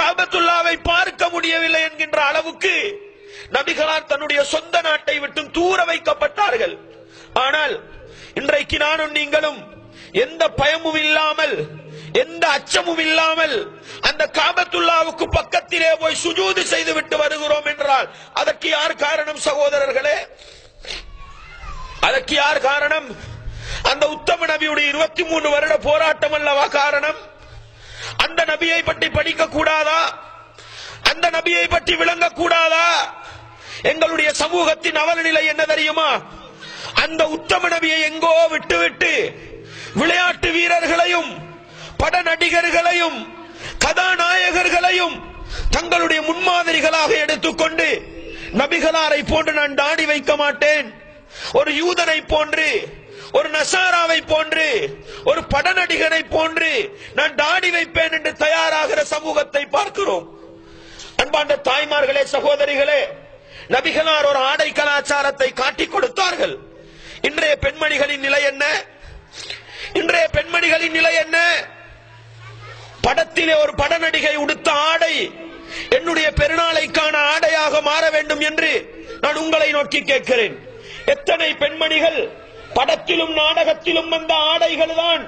காபத்துல்லாவை பார்க்க முடியவில்லை என்கின்ற அளவுக்கு நபிகளார் தன்னுடைய சொந்த நாட்டை விட்டு தூர வைக்கப்பட்டார்கள். ஆனால் இன்றைக்கு நானும் நீங்களும் எந்த பயமும் இல்லாமல், எந்த அச்சமும் இல்லாமல் அந்த காபத்துல்லாவுக்கு பக்கத்திலே போய் சுஜூது செய்து விட்டு வருகிறோம் என்றால் அதற்கு யார் காரணம் சகோதரர்களே? அதற்கு யார் காரணம்? அந்த உத்தம நபியுடைய 23 வருட போராட்டம் அல்லவா காரணம்? அந்த நபியை பற்றி படிக்க கூடாதா? அந்த நபியை பற்றி விளங்க கூடாதா? எங்களுடைய சமூகத்தின் அவலநிலை என்ன தெரியுமா? அந்த உத்தம நபியை எங்கோ விட்டுவிட்டு விளையாட்டு வீரர்களையும் பட நடிகர்களையும் கதாநாயகர்களையும் தங்களுடைய முன்மாதிரிகளாக எடுத்துக்கொண்டு நபிகளாரை போன்று நான் தாடி வைக்க மாட்டேன், ஒரு யூதனை போன்று, ஒரு நசாராவை போன்று, ஒரு பட நடிகனை போன்று நான் தாடி வைப்பேன் என்று தயாராகிற சமூகத்தை பார்க்கிறோம். அன்பார்ந்த தாய்மார்களே, சகோதரிகளே, நபிகளார் ஒரு ஆடை கலாச்சாரத்தை காட்டிக் கொடுத்தார்கள். இன்றைய பெண்மணிகளின் நிலை என்ன? இன்றைய பெண்மணிகளின் நிலை என்ன? படத்திலே ஒரு பட நடிகை உடுத்த ஆடை என்னுடைய பெருநாளைக்கான ஆடையாக மாற வேண்டும் என்று நான் உங்களை நோக்கி கேட்கிறேன். எத்தனை பெண்மணிகள் படத்திலும் நாடகத்திலும் வந்த ஆடைகள் தான்,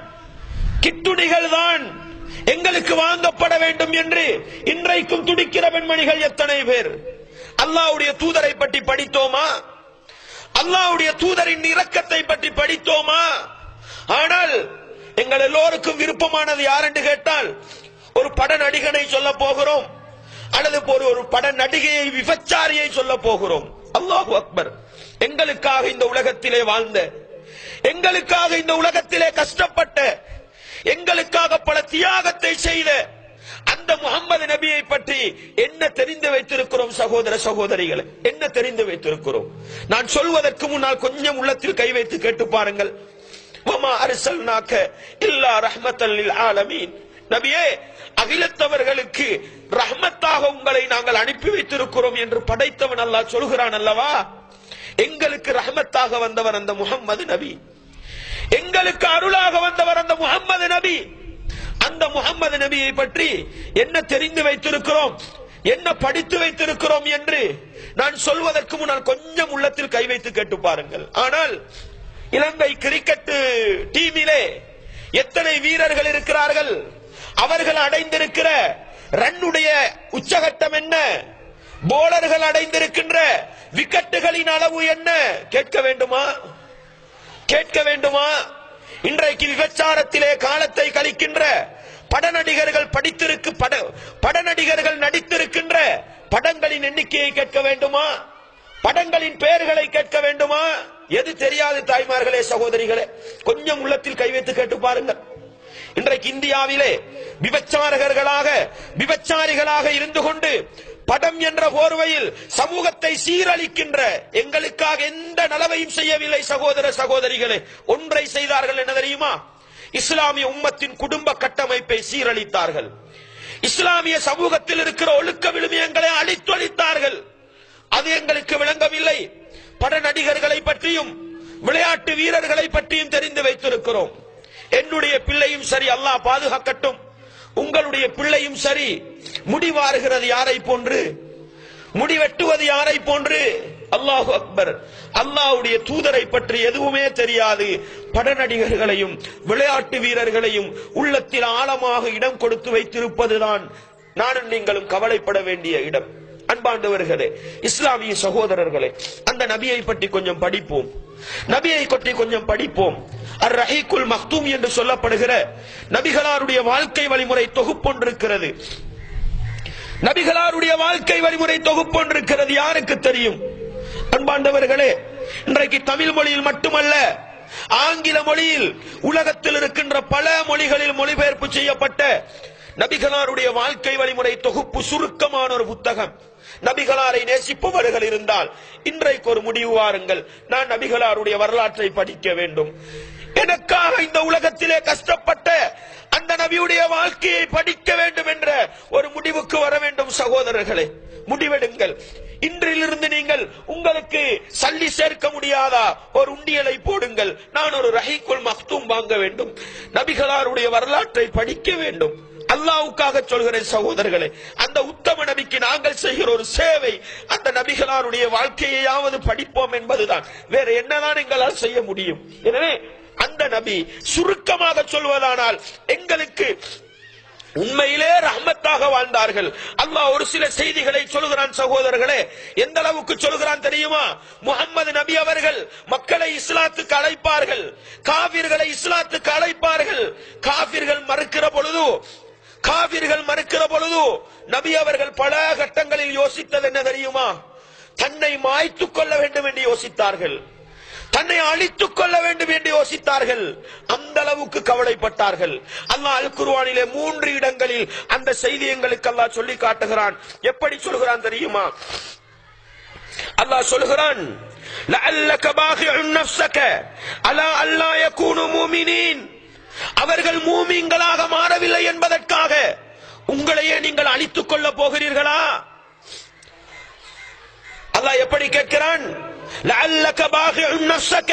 கிட்டுணிகள் தான் எங்களுக்கு வாங்கப்பட வேண்டும் என்று இன்றைக்கும் துடிக்கிற பெண்மணிகள் எத்தனை பேர்? அல்லாஹ்வுடைய தூதரை பற்றி படித்தோமா? அல்லாஹ்வுடைய தூதரின் இரக்கத்தை பற்றி படித்தோமா? ஆனால் எங்கள் எல்லோருக்கும் விருப்பமானது யார் என்று கேட்டால் ஒரு பட நடிகனை சொல்ல போகிறோம், அல்லது ஒரு பட நடிகையை, விபச்சாரியை சொல்ல போகிறோம். அல்லாஹு அக்பர். எங்களுக்காக இந்த உலகத்திலே வாழ்ந்த, எங்களுக்காக இந்த உலகத்திலே கஷ்டப்பட்ட, எங்களுக்காக பல தியாகத்தை செய்த அந்த முகம்மது நபியை பற்றி என்ன தெரிந்து வைத்திருக்கிறோம் சகோதர சகோதரிகளை? என்ன தெரிந்து வைத்திருக்கிறோம்? நான் சொல்வதற்கு முன்னால் கொஞ்சம் உள்ளத்தில் கை வைத்து கேட்டு பாருங்கள். வமா அர்சல்னாக இல்லா ரஹ்மத்தல் லில் ஆலமீன். நபியே, அகிலத்தவர்களுக்கு ரஹ்மத்தாக உங்களை நாங்கள் அனுப்பி வைத்திருக்கிறோம் என்று படைத்தவன் அல்லாஹ் சொல்கிறான் அல்லவா? எங்களுக்கு ரஹ்மத்தாக வந்தவர் அந்த முஹம்மது நபி, எங்களுக்கு அருளாக வந்தவர் அந்த முஹம்மது நபி. அந்த முஹம்மது நபியை பற்றி என்ன தெரிந்து வைத்திருக்கிறோம், என்ன படித்து வைத்திருக்கிறோம் என்று நான் சொல்வதற்கு முன்னால் கொஞ்சம் உள்ளத்தில் கை வைத்து கேட்டு பாருங்கள். ஆனால் இலங்கை கிரிக்கெட் டீமிலே எத்தனை வீரர்கள் இருக்கிறார்கள்? அவர்கள் அடைந்திருக்கிற ரன்னுடைய உச்சகட்டம் என்ன? போலர்கள் அடைந்திருக்கின்ற விக்கெட்டுகளின் அளவு என்ன? கேட்க வேண்டுமா? கேட்க வேண்டுமா? இன்றைக்கு விபச்சாரத்திலே காலத்தை கழிக்கின்ற பட நடிகர்கள் பட நடிகர்கள் நடித்திருக்கின்ற படங்களின் எண்ணிக்கையை கேட்க வேண்டுமா? படங்களின் பெயர்களை கேட்க வேண்டுமா? எது தெரியாது தாய்மார்களே, சகோதரிகளே, கொஞ்சம் உள்ளத்தில் கை வைத்து கேட்டு பாருங்கள். இன்றைக்கு இந்தியாவிலே விபச்சாரிகளாக இருந்து கொண்டு படம் என்ற போர்வையில் சமூகத்தை சீரழிக்கின்ற, எங்களுக்காக எந்த நலவையும் செய்யவில்லை சகோதர சகோதரிகளே. ஒன்றை செய்தார்கள், என்ன தெரியுமா? இஸ்லாமிய உம்மத்தின் குடும்ப கட்டமைப்பை சீரழித்தார்கள். இஸ்லாமிய சமூகத்தில் இருக்கிற ஒழுக்க விழுமியங்களை அழித்தொழித்தார்கள். அது எங்களுக்கு விளங்கவில்லை. பட நடிகர்களை பற்றியும் விளையாட்டு வீரர்களை பற்றியும் தெரிந்து வைத்திருக்கிறோம். என்னுடைய பிள்ளையும் சரி, அல்லாஹ் பாதுகாக்கட்டும், உங்களுடைய பிள்ளையும் சரி, முடிவாருகிறது யாரை போன்று? முடிவெட்டுவது யாரை போன்று? அல்லாஹு அக்பர். அல்லாஹ்வுடைய தூதரை பற்றி எதுவுமே தெரியாது. பட நடிகர்களையும் விளையாட்டு வீரர்களையும் உள்ளத்தில் ஆழமாக இடம் கொடுத்து வைத்திருப்பதுதான் நானும் நீங்களும் கவலைப்பட வேண்டிய இடம். அன்பாண்டவர்களே, இஸ்லாமிய சகோதரர்களே, அந்த நபியை பற்றி கொஞ்சம் படிப்போம். நபியை பற்றி கொஞ்சம் படிப்போம். அர் ரஹீக்குல் மக்தூம் என்று சொல்லப்படுகிற நபிகளாருடைய வாழ்க்கை வழிமுறை தொகுப்பொன்றிருக்கிறது. நபிகளாருடைய வாழ்க்கை வழிமுறை தொகுப்பொன்றிருக்கிறது. யாருக்கு தெரியும்? அன்பாண்டவர்களே, இன்றைக்கு தமிழ் மொழியில் மட்டுமல்ல, ஆங்கில மொழியில் உலகத்தில் இருக்கின்ற பல மொழிகளில் மொழிபெயர்ப்பு செய்யப்பட்ட நபிகளாருடைய வாழ்க்கை வழிமுறை தொகுப்பு சுருக்கமான ஒரு புத்தகம். நபிகளாரை நேசிப்பவர்கள் இருந்தால் இன்றைக்கு ஒரு முடிவு வாருங்கள், நான் நபிகளாருடைய வரலாற்றை படிக்க வேண்டும், எனக்காக இந்த உலகத்திலே கஷ்டப்பட்ட அந்த நபியுடைய வாழ்க்கையை படிக்க வேண்டும் என்ற ஒரு முடிவுக்கு வர வேண்டும். சகோதரர்களே, முடிவெடுங்கள். இன்றிலிருந்து நீங்கள் உங்களுக்கு சல்லி சேர்க்க முடியாதா? ஒரு உண்டியலை போடுங்கள், நான் ஒரு ரஹீக்குல் மக்தூம் வாங்க வேண்டும், நபிகளாருடைய வரலாற்றை படிக்க வேண்டும். அல்லாஹ்வுக்காக சொல்கிறேன் சகோதரர்களே, அந்த உத்தம நபிக்கு நாங்கள் செய்கிற ஒரு சேவை, அந்த நபிகளாருடைய வாழ்க்கையாவது படிப்போம் என்பதுதான். வேற என்னதான் எங்களால் செய்ய முடியும்? எனவே அந்த நபி சுருக்கமாக சொல்வதானால் எங்களுக்கு உண்மையிலே ரஹ்மத்தாக வாழ்ந்தார்கள். அல்லாஹ் ஒரு சில செய்திகளை சொல்கிறான் சகோதரர்களே. எந்த அளவுக்கு சொல்கிறான் தெரியுமா? முஹம்மது நபி அவர்கள் மக்களை இஸ்லாத்துக்கு அழைப்பார்கள், காபிர்களை இஸ்லாத்துக்கு அழைப்பார்கள். காபிர்கள் மறுக்கிற பொழுது நபி அவர்கள் பல கட்டங்களில் யோசித்தது என்ன தெரியுமா? தன்னை மாய்த்துக் கொள்ள வேண்டும் என்று யோசித்தார்கள், தன்னை அழித்துக் கொள்ள வேண்டும் என்று யோசித்தார்கள். அந்த அளவுக்கு கவலைப்பட்டார்கள். அல்லாஹ் அல் குர்ஆனிலே 3 இடங்களில் அந்த செய்தி எங்களுக்கு அல்லாஹ் சொல்லி காட்டுகிறான். எப்படி சொல்கிறான் தெரியுமா? அல்லாஹ் சொல்கிறான், லஅல்லக பாகிஉன் நஃப்ஸக அலா அல்லா யகூனு முஃமினீன். அவர்கள் மூமின்களாக மாறவில்லை என்பதற்காக உங்களையே நீங்கள் அழித்துக் கொள்ள போகிறீர்களா? அல்லாஹ் எப்படி கேட்கிறான்? லஅல்லக பாகிஉன் நஃப்ஸக